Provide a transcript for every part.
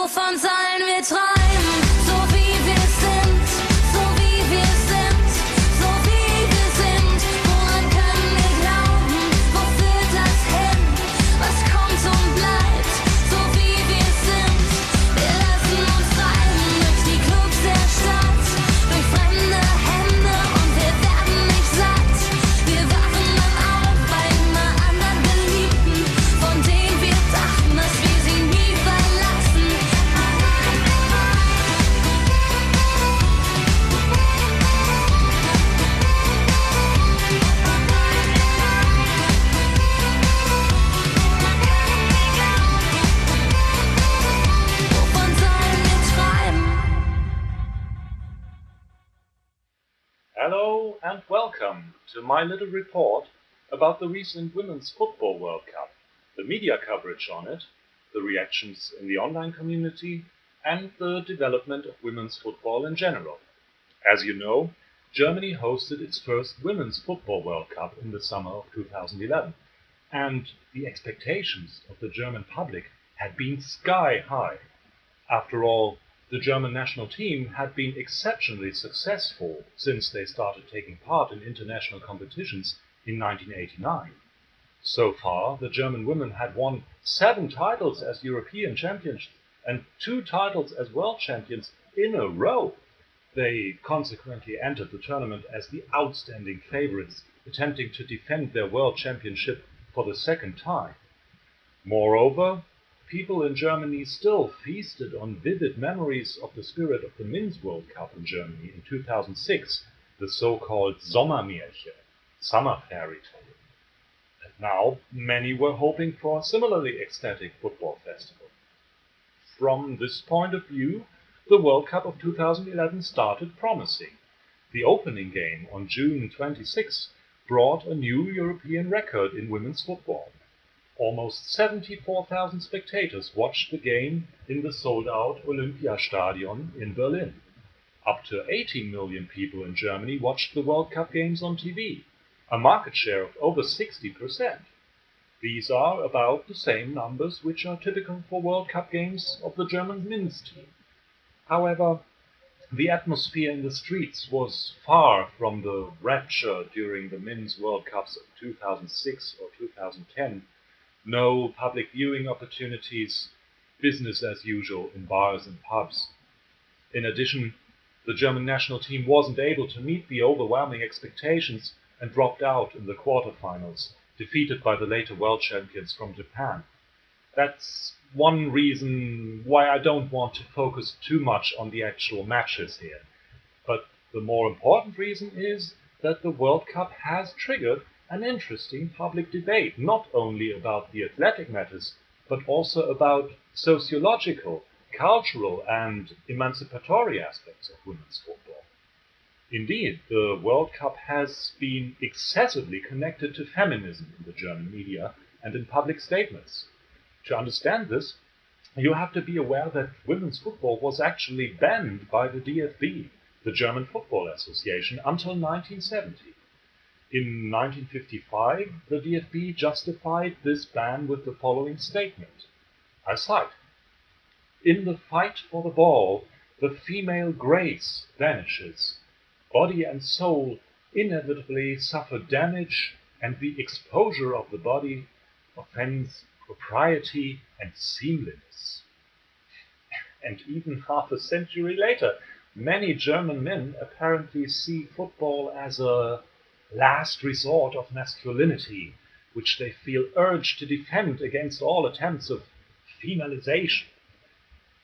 Wovon sollen wir träumen? So wie wir sind, so wie wir sind, so wie wir sind. Woran können wir glauben? Wo führt das hin? Was kommt und bleibt, so wie wir sind. Wir lassen uns treiben durch die Clubs der Stadt, durch fremde Hände und wir werden nicht satt. Wir wachen dann auf bei immer anderen Geliebten, von denen wir dachten, dass wir sie nie verlassen. Wovon sollen wir träumen? Hello and welcome to my little report about the recent Women's Football World Cup, the media coverage on it, the reactions in the online community, and the development of women's football in general. As you know, Germany hosted its first Women's Football World Cup in the summer of 2011, and the expectations of the German public had been sky high. After all, the German national team had been exceptionally successful since they started taking part in international competitions in 1989. So far, the German women had won 7 titles as European champions and 2 titles as world champions in a row. They consequently entered the tournament as the outstanding favorites, attempting to defend their world championship for the second time. Moreover, people in Germany still feasted on vivid memories of the spirit of the Men's World Cup in Germany in 2006, the so-called Sommermärchen, summer fairy tale. And now many were hoping for a similarly ecstatic football festival. From this point of view, the World Cup of 2011 started promising. The opening game on June 26 brought a new European record in women's football. Almost 74,000 spectators watched the game in the sold-out Olympiastadion in Berlin. Up to 18 million people in Germany watched the World Cup games on TV, a market share of over 60%. These are about the same numbers which are typical for World Cup games of the German men's team. However, the atmosphere in the streets was far from the rapture during the Men's World Cups of 2006 or 2010. No public viewing opportunities, business as usual in bars and pubs. In addition, the German national team wasn't able to meet the overwhelming expectations and dropped out in the quarterfinals, defeated by the later world champions from Japan. That's one reason why I don't want to focus too much on the actual matches here. But the more important reason is that the World Cup has triggered an interesting public debate, not only about the athletic matters, but also about sociological, cultural, and emancipatory aspects of women's football. Indeed, the World Cup has been excessively connected to feminism in the German media and in public statements. To understand this, you have to be aware that women's football was actually banned by the DFB, the German Football Association, until 1970. In 1955, the DFB justified this ban with the following statement. I cite, "In the fight for the ball, the female grace vanishes. Body and soul inevitably suffer damage, and the exposure of the body offends propriety and seemliness." And even half a century later, many German men apparently see football as a last resort of masculinity, which they feel urged to defend against all attempts of femalization.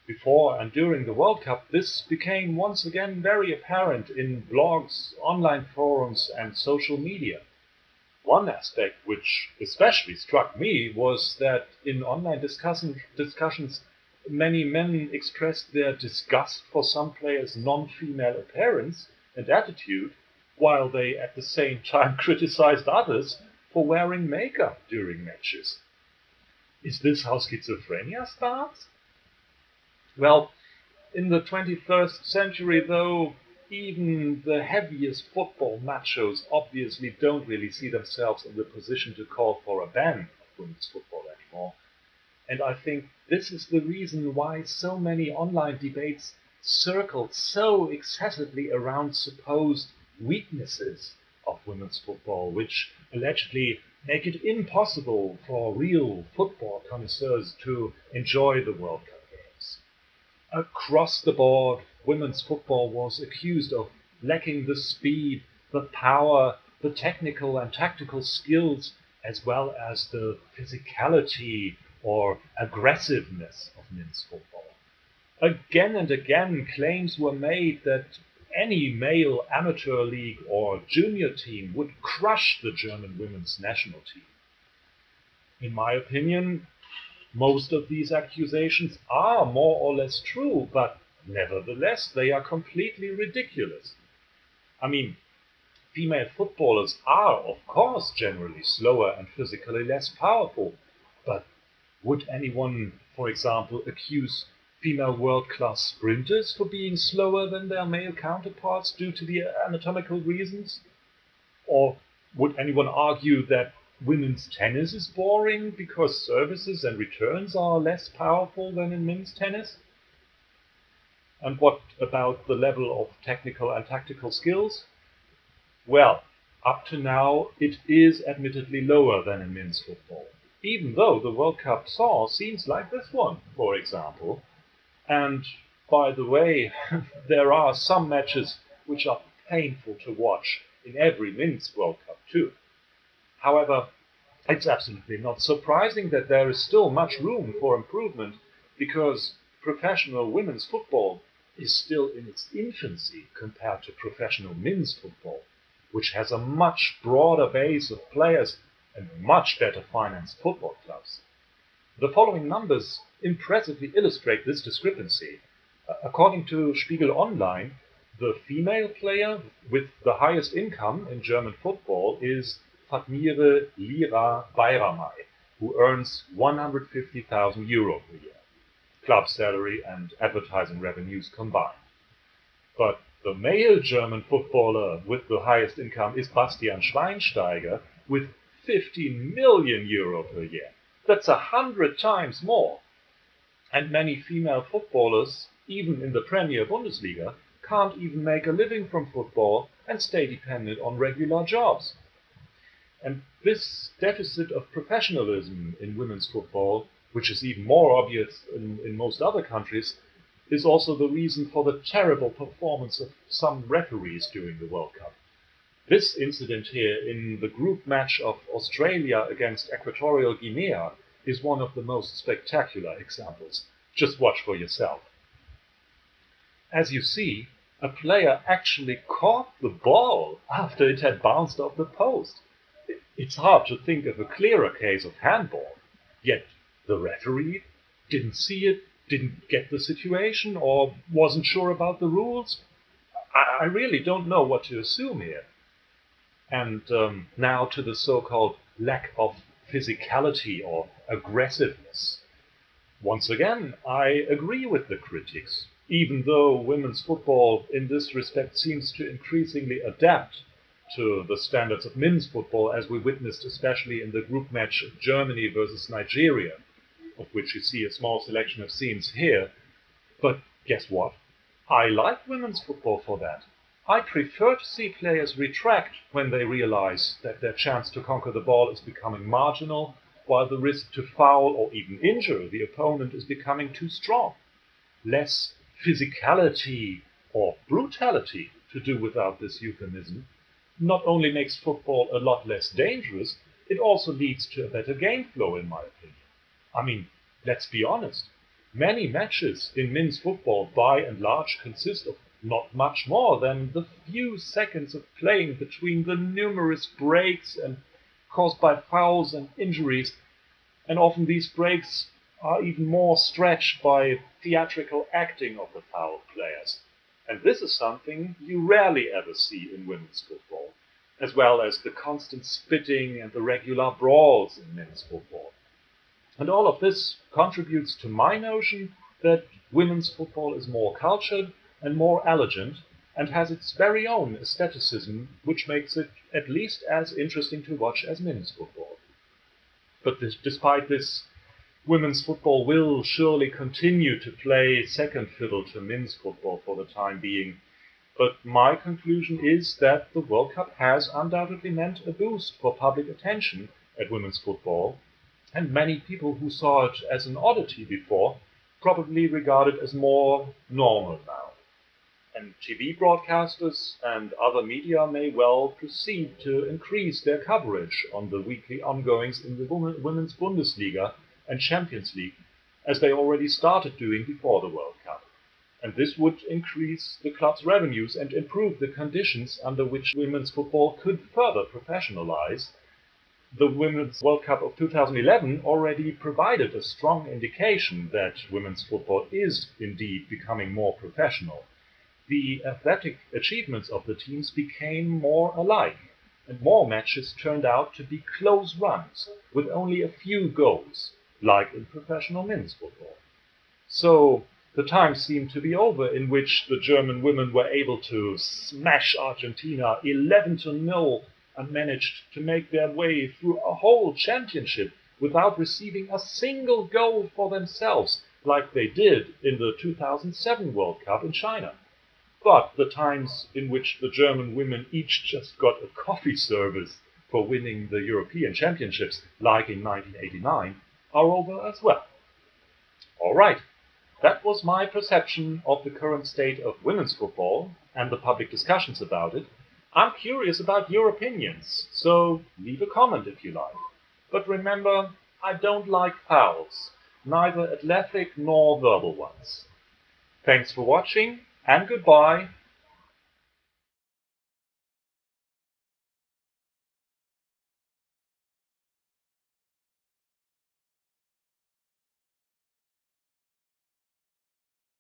Before and during the World Cup, this became once again very apparent in blogs, online forums, and social media. One aspect which especially struck me was that in online discussions, many men expressed their disgust for some players' non-female appearance and attitude, while they at the same time criticized others for wearing makeup during matches. Is this how schizophrenia starts? Well, in the 21st century, though, even the heaviest football machos obviously don't really see themselves in the position to call for a ban of women's football anymore. And I think this is the reason why so many online debates circled so excessively around supposed weaknesses of women's football, which allegedly make it impossible for real football connoisseurs to enjoy the World Cup games. Across the board, women's football was accused of lacking the speed, the power, the technical and tactical skills, as well as the physicality or aggressiveness of men's football. Again and again, claims were made that any male amateur league or junior team would crush the German women's national team. In my opinion, most of these accusations are more or less true, but nevertheless, they are completely ridiculous. I mean, female footballers are, of course, generally slower and physically less powerful, but would anyone, for example, accuse female world-class sprinters for being slower than their male counterparts due to the anatomical reasons? Or would anyone argue that women's tennis is boring because services and returns are less powerful than in men's tennis? And what about the level of technical and tactical skills? Well, up to now, it is admittedly lower than in men's football, even though the World Cup saw scenes like this one, for example. And by the way, there are some matches which are painful to watch in every men's World Cup too. However, it's absolutely not surprising that there is still much room for improvement, because professional women's football is still in its infancy compared to professional men's football, which has a much broader base of players and much better financed football clubs. The following numbers impressively illustrate this discrepancy. According to Spiegel Online, the female player with the highest income in German football is Fatmire Lira Bayramay, who earns €150,000 per year, club salary and advertising revenues combined. But the male German footballer with the highest income is Bastian Schweinsteiger with €15 million per year. That's 100 times more. And many female footballers, even in the Premier Bundesliga, can't even make a living from football and stay dependent on regular jobs. And this deficit of professionalism in women's football, which is even more obvious in most other countries, is also the reason for the terrible performance of some referees during the World Cup. This incident here in the group match of Australia against Equatorial Guinea is one of the most spectacular examples. Just watch for yourself. As you see, a player actually caught the ball after it had bounced off the post. It's hard to think of a clearer case of handball, yet the referee didn't see it, didn't get the situation, or wasn't sure about the rules. I really don't know what to assume here. And now to the so-called lack of physicality or aggressiveness. Once again, I agree with the critics, even though women's football in this respect seems to increasingly adapt to the standards of men's football, as we witnessed especially in the group match of Germany versus Nigeria, of which you see a small selection of scenes here. But guess what? I like women's football for that. I prefer to see players retract when they realize that their chance to conquer the ball is becoming marginal, while the risk to foul or even injure the opponent is becoming too strong. Less physicality or brutality, to do without this euphemism, not only makes football a lot less dangerous, it also leads to a better game flow, in my opinion. I mean, let's be honest. Many matches in men's football, by and large, consist of not much more than the few seconds of playing between the numerous breaks and caused by fouls and injuries, and often these breaks are even more stretched by theatrical acting of the foul players. And this is something you rarely ever see in women's football, as well as the constant spitting and the regular brawls in men's football. And all of this contributes to my notion that women's football is more cultured and more elegant, and has its very own aestheticism, which makes it at least as interesting to watch as men's football. But despite this women's football will surely continue to play second fiddle to men's football for the time being. But my conclusion is that the World Cup has undoubtedly meant a boost for public attention at women's football, and many people who saw it as an oddity before probably regard it as more normal now. And TV broadcasters and other media may well proceed to increase their coverage on the weekly ongoings in the Women's Bundesliga and Champions League, as they already started doing before the World Cup. And this would increase the club's revenues and improve the conditions under which women's football could further professionalize. The Women's World Cup of 2011 already provided a strong indication that women's football is indeed becoming more professional. The athletic achievements of the teams became more alike, and more matches turned out to be close runs, with only a few goals, like in professional men's football. So, the time seemed to be over in which the German women were able to smash Argentina 11-0 and managed to make their way through a whole championship without receiving a single goal for themselves, like they did in the 2007 World Cup in China. But the times in which the German women each just got a coffee service for winning the European Championships, like in 1989, are over as well. All right. That was my perception of the current state of women's football and the public discussions about it. I'm curious about your opinions, so leave a comment if you like. But remember, I don't like fouls, neither athletic nor verbal ones. Thanks for watching, and goodbye.